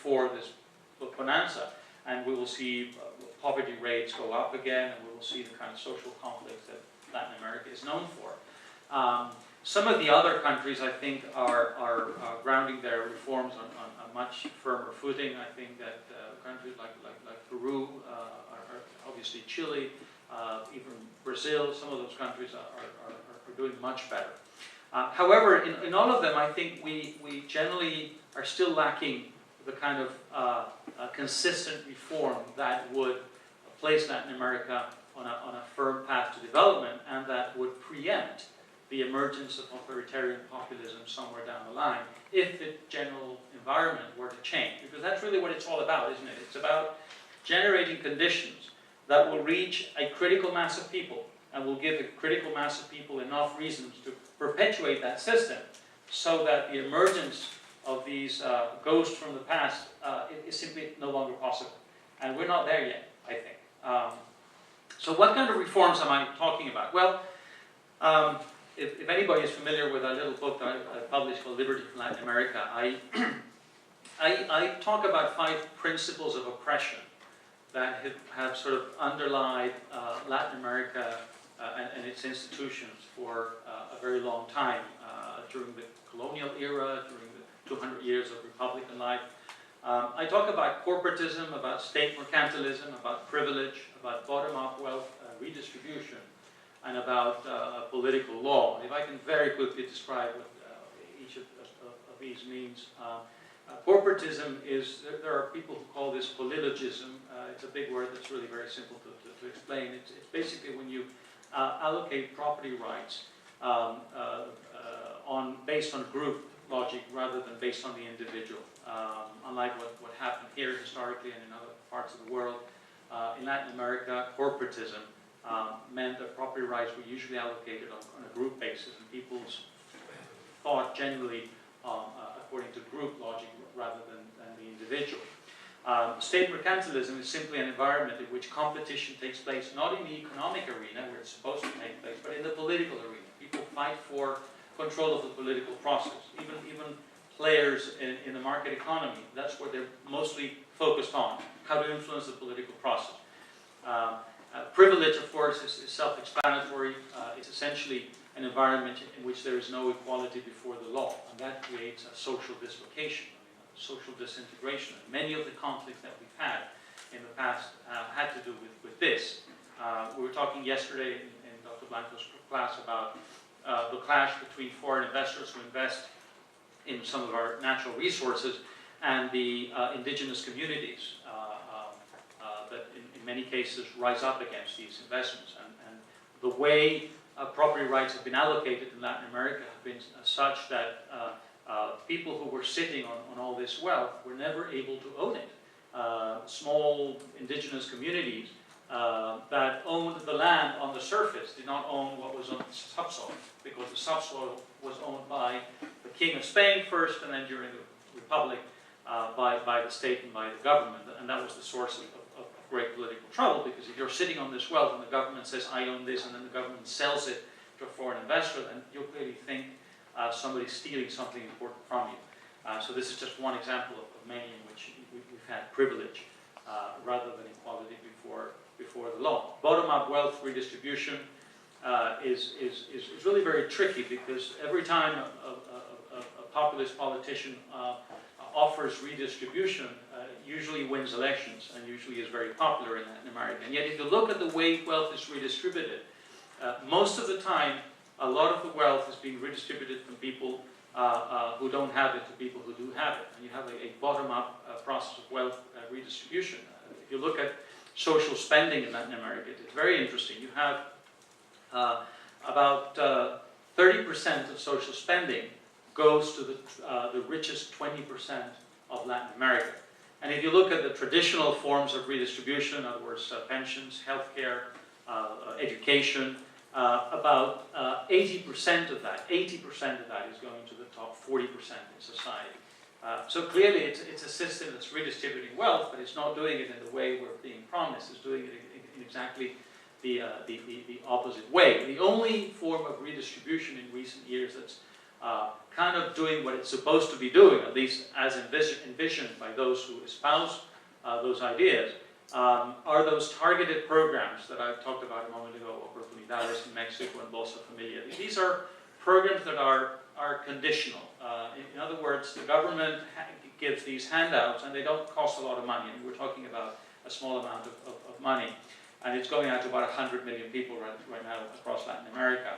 before this bonanza, and we will see poverty rates go up again, and we will see the kind of social conflicts that Latin America is known for. Some of the other countries, I think, are grounding their reforms on a much firmer footing. I think that countries like Peru, are obviously Chile, even Brazil, some of those countries are doing much better. However, in all of them, I think we generally are still lacking the kind of consistent reform that would place Latin America on a firm path to development, and that would preempt the emergence of authoritarian populism somewhere down the line, if the general environment were to change. Because that's really what it's all about, isn't it? It's about generating conditions that will reach a critical mass of people, and will give a critical mass of people enough reasons to perpetuate that system, so that the emergence of these ghosts from the past is simply no longer possible. And we're not there yet, I think. So what kind of reforms am I talking about? Well, if anybody is familiar with a little book that I published called Liberty from Latin America, I talk about 5 principles of oppression that have sort of underlied Latin America and its institutions for a very long time, during the colonial era, during the 200 years of Republican life. I talk about corporatism, about state mercantilism, about privilege, about bottom-up wealth redistribution, and about political law. If I can very quickly describe what each of these means. Corporatism is, there are people who call this polilogism. It's a big word that's really very simple to explain. It's basically when you allocate property rights based on group logic rather than based on the individual. Unlike what happened here historically and in other parts of the world, in Latin America, corporatism meant that property rights were usually allocated on a group basis, and people's thought generally according to group logic rather than the individual. State mercantilism is simply an environment in which competition takes place not in the economic arena, where it's supposed to take place, but in the political arena. People fight for control of the political process. Even players in the market economy, that's what they're mostly focused on, how to influence the political process. Privilege, of course, is self-explanatory. It's essentially an environment in which there is no equality before the law, and that creates a social dislocation, social disintegration. And many of the conflicts that we've had in the past had to do with this. We were talking yesterday in Dr. Blanco's class about the clash between foreign investors who invest in some of our natural resources and the indigenous communities that in many cases rise up against these investments. And the way property rights have been allocated in Latin America have been such that people who were sitting on all this wealth were never able to own it. Small indigenous communities that owned the land on the surface did not own what was on the subsoil, because the subsoil was owned by the King of Spain first, and then during the Republic by the state and by the government. And that was the source of great political trouble, because if you're sitting on this wealth and the government says, I own this, and then the government sells it to a foreign investor, then you'll clearly think somebody's stealing something important from you. So this is just one example of many in which we've had privilege rather than equality before the law. Bottom-up wealth redistribution is really very tricky, because every time a populist politician offers redistribution, usually wins elections and usually is very popular in Latin America. And yet if you look at the way wealth is redistributed, most of the time a lot of the wealth is being redistributed from people who don't have it to people who do have it. And you have a bottom-up process of wealth redistribution. If you look at social spending in Latin America, it's very interesting. You have about 30% of social spending goes to the richest 20% of Latin America. And if you look at the traditional forms of redistribution, in other words, pensions, healthcare, education, about 80% of that is going to the top 40% in society. So clearly it's a system that's redistributing wealth, but it's not doing it in the way we're being promised. It's doing it in exactly the opposite way. The only form of redistribution in recent years that's kind of doing what it's supposed to be doing, at least as envisioned by those who espouse those ideas, are those targeted programs that I talked about a moment ago, Oportunidades in Mexico and Bolsa Familia. These are programs that are conditional. In other words, the government gives these handouts and they don't cost a lot of money. I mean, we're talking about a small amount of money. And it's going out to about 100 million people right now across Latin America.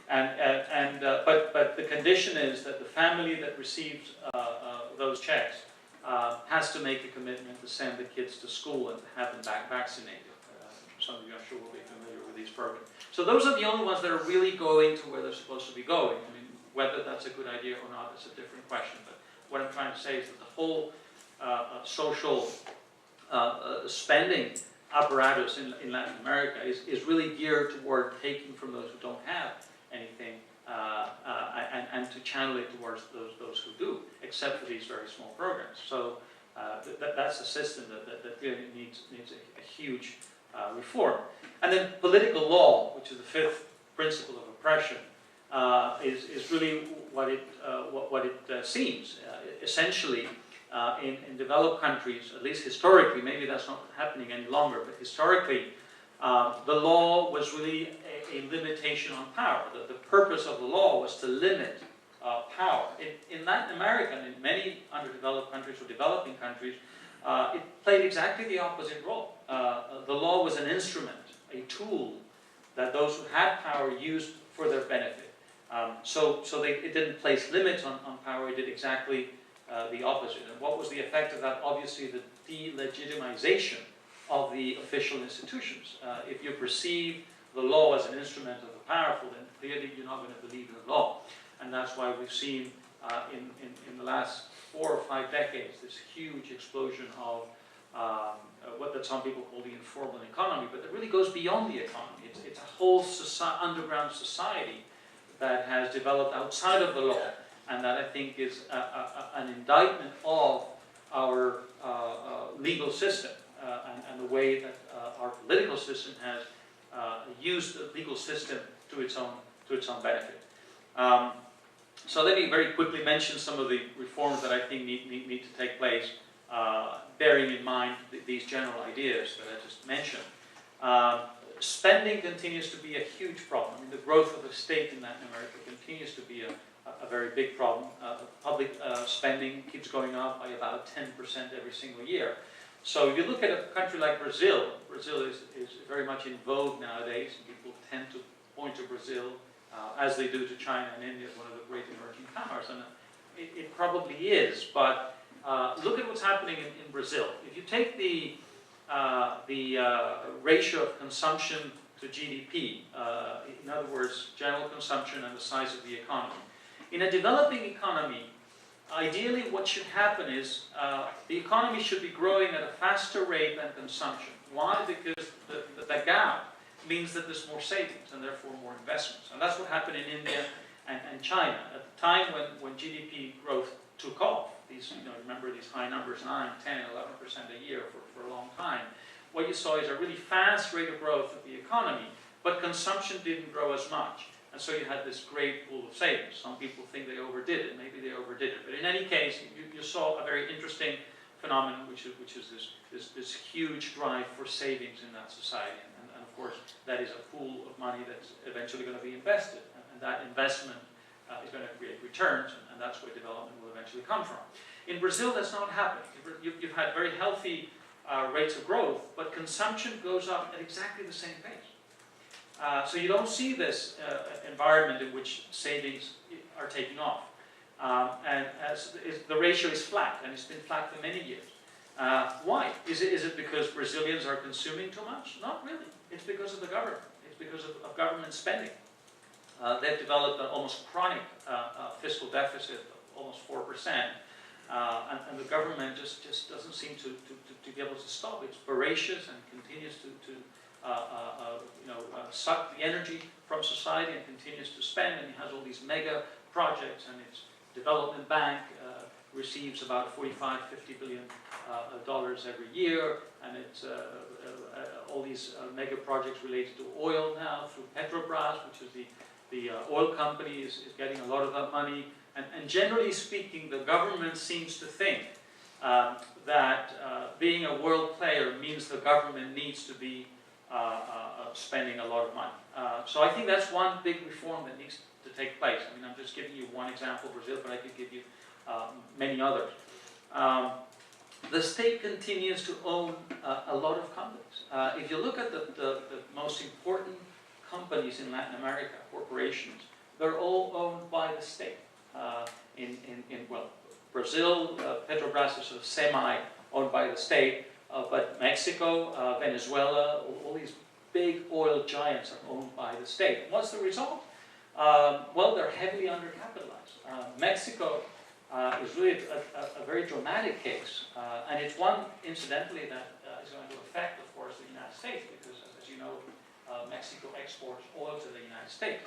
But the condition is that the family that receives those checks has to make a commitment to send the kids to school and to have them vaccinated. Some of you, I'm sure, will be familiar with these programs. So those are the only ones that are really going to where they're supposed to be going. I mean, whether that's a good idea or not is a different question. But what I'm trying to say is that the whole social spending apparatus in Latin America is really geared toward taking from those who don't have anything and to channel it towards those who do, except for these very small programs. So that's a system that really needs a huge reform. And then political law, which is the fifth principle of oppression, is really what it seems. Essentially, in developed countries, at least historically, maybe that's not happening any longer, but historically, the law was really a limitation on power. The purpose of the law was to limit power. In Latin America, and in many underdeveloped countries or developing countries, it played exactly the opposite role. The law was an instrument, a tool that those who had power used for their benefit. So it didn't place limits on power, it did exactly the opposite. And what was the effect of that? Obviously, the delegitimization of the official institutions. If you perceive the law as an instrument of the powerful, then clearly you're not going to believe in the law. And that's why we've seen in the last 4 or 5 decades this huge explosion of what that some people call the informal economy, but it really goes beyond the economy. It's a whole underground society that has developed outside of the law, and that I think is an indictment of our legal system and the way that our political system has used the legal system to its own benefit. So let me very quickly mention some of the reforms that I think need to take place, bearing in mind these general ideas that I just mentioned. Spending continues to be a huge problem. I mean, the growth of the state in Latin America continues to be a very big problem. Public spending keeps going up by about 10% every single year. So if you look at a country like Brazil, Brazil is very much in vogue nowadays. People tend to point to Brazil as they do to China and India, one of the great emerging powers. And it probably is, but look at what's happening in Brazil. If you take the ratio of consumption to GDP, in other words, general consumption and the size of the economy. In a developing economy, ideally what should happen is the economy should be growing at a faster rate than consumption. Why? Because the gap means that there's more savings and therefore more investments. And that's what happened in India and China. At the time when GDP growth took off, these, remember these high numbers, 9, 10, 11% a year for a long time, what you saw is a really fast rate of growth of the economy, but consumption didn't grow as much. And so you had this great pool of savings. Some people think they overdid it, maybe they overdid it. But in any case, you saw a very interesting phenomenon, which is this huge drive for savings in that society. And of course, that is a pool of money that's eventually going to be invested. And that investment is going to create returns, and that's where development will eventually come from. In Brazil, that's not happening. You've had very healthy rates of growth, but consumption goes up at exactly the same pace. So you don't see this environment in which savings are taking off. And the ratio is flat, and it's been flat for many years. Why? Is it because Brazilians are consuming too much? Not really. It's because of the government. It's because of government spending. They've developed an almost chronic fiscal deficit of almost 4%. And the government just doesn't seem to be able to stop. It's voracious and continues to suck the energy from society and continues to spend, and it has all these mega projects, and its development bank receives about $45–50 billion every year, and it's all these mega projects related to oil now through Petrobras, which is the The oil company is getting a lot of that money, and generally speaking, the government seems to think that being a world player means the government needs to be spending a lot of money. So I think that's one big reform that needs to take place. I mean, I'm just giving you one example, Brazil, but I could give you many others. The state continues to own a lot of companies. If you look at the most important companies in Latin America, corporations, they're all owned by the state. Well, Brazil, Petrobras is sort of semi-owned by the state, but Mexico, Venezuela, all these big oil giants are owned by the state. What's the result? Well, they're heavily undercapitalized. Mexico is really a very dramatic case, and it's one, incidentally, that is going to affect, of course, the United States, because, as you know, Mexico exports oil to the United States.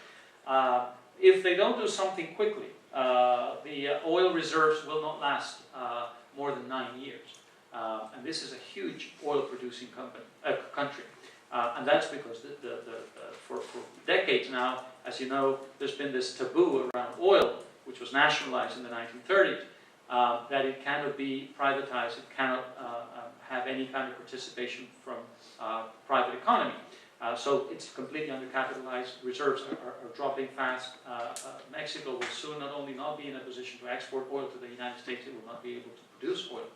If they don't do something quickly, the oil reserves will not last more than 9 years. And this is a huge oil-producing country. And that's because for decades now, as you know, there's been this taboo around oil, which was nationalized in the 1930s, that it cannot be privatized, it cannot have any kind of participation from private economy. So it's completely undercapitalized, reserves are dropping fast. Mexico will soon not only not be in a position to export oil to the United States, it will not be able to produce oil.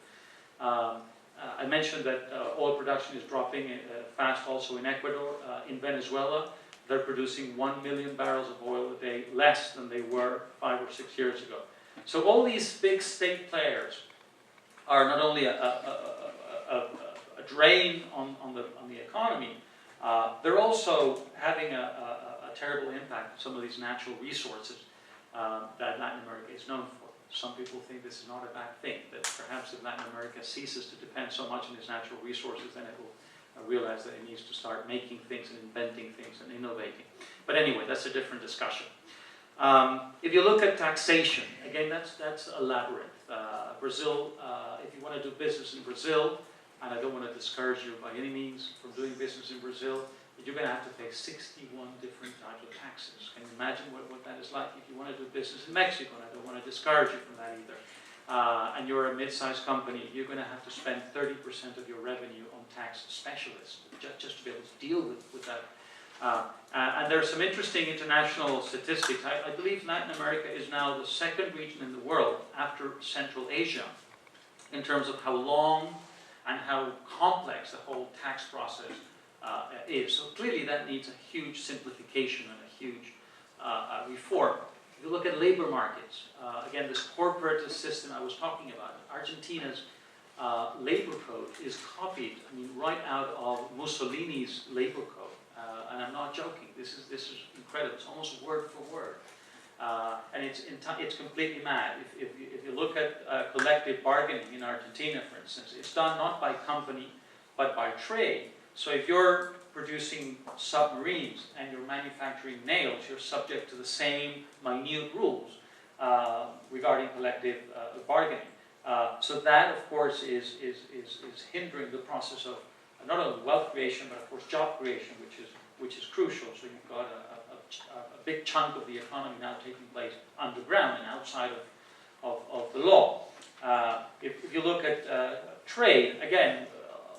I mentioned that oil production is dropping fast also in Ecuador. In Venezuela, they're producing 1 million barrels of oil a day, less than they were 5 or 6 years ago. So all these big state players are not only a drain on the economy, they're also having a terrible impact on some of these natural resources that Latin America is known for. Some people think this is not a bad thing, that perhaps if Latin America ceases to depend so much on its natural resources, then it will realize that it needs to start making things and inventing things and innovating. But anyway, that's a different discussion. If you look at taxation, again, that's a labyrinth. Brazil, if you want to do business in Brazil, and I don't want to discourage you by any means from doing business in Brazil, you're going to have to pay 61 different types of taxes. Can you imagine what that is like if you want to do business in Mexico? And I don't want to discourage you from that either. And you're a mid-sized company, you're going to have to spend 30% of your revenue on tax specialists just to be able to deal with that. And there are some interesting international statistics. I believe Latin America is now the second region in the world after Central Asia in terms of how long and how complex the whole tax process is. So clearly that needs a huge simplification and a huge reform. If you look at labor markets, again, this corporatist system I was talking about, Argentina's labor code is copied, I mean, right out of Mussolini's labor code. And I'm not joking, this is incredible, it's almost word for word. And it's completely mad. If you look at collective bargaining in Argentina, for instance, it's done not by company, but by trade. So if you're producing submarines and you're manufacturing nails, you're subject to the same minute rules regarding collective bargaining. So that, of course, is hindering the process of not only wealth creation, but of course job creation, which is crucial. So you've got a big chunk of the economy now taking place underground and outside of the law. If you look at trade, again,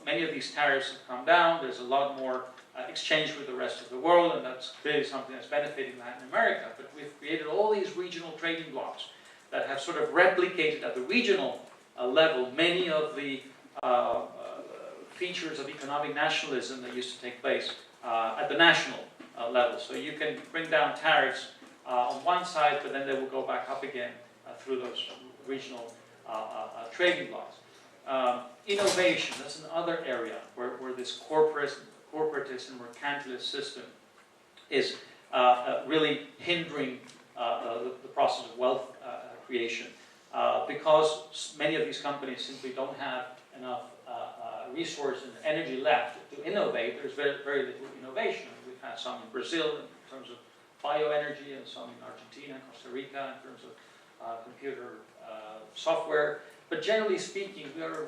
many of these tariffs have come down. There's a lot more exchange with the rest of the world, and that's clearly something that's benefiting Latin America. But we've created all these regional trading blocks that have sort of replicated at the regional level many of the features of economic nationalism that used to take place at the national level. So you can bring down tariffs on one side, but then they will go back up again through those regional trading blocks. Innovation, that's another area where this corporatist and mercantilist system is really hindering the process of wealth creation because many of these companies simply don't have enough resource and energy left to innovate. There's very little innovation. We've had some in Brazil in terms of bioenergy and some in Argentina, Costa Rica in terms of computer software. But generally speaking, we are a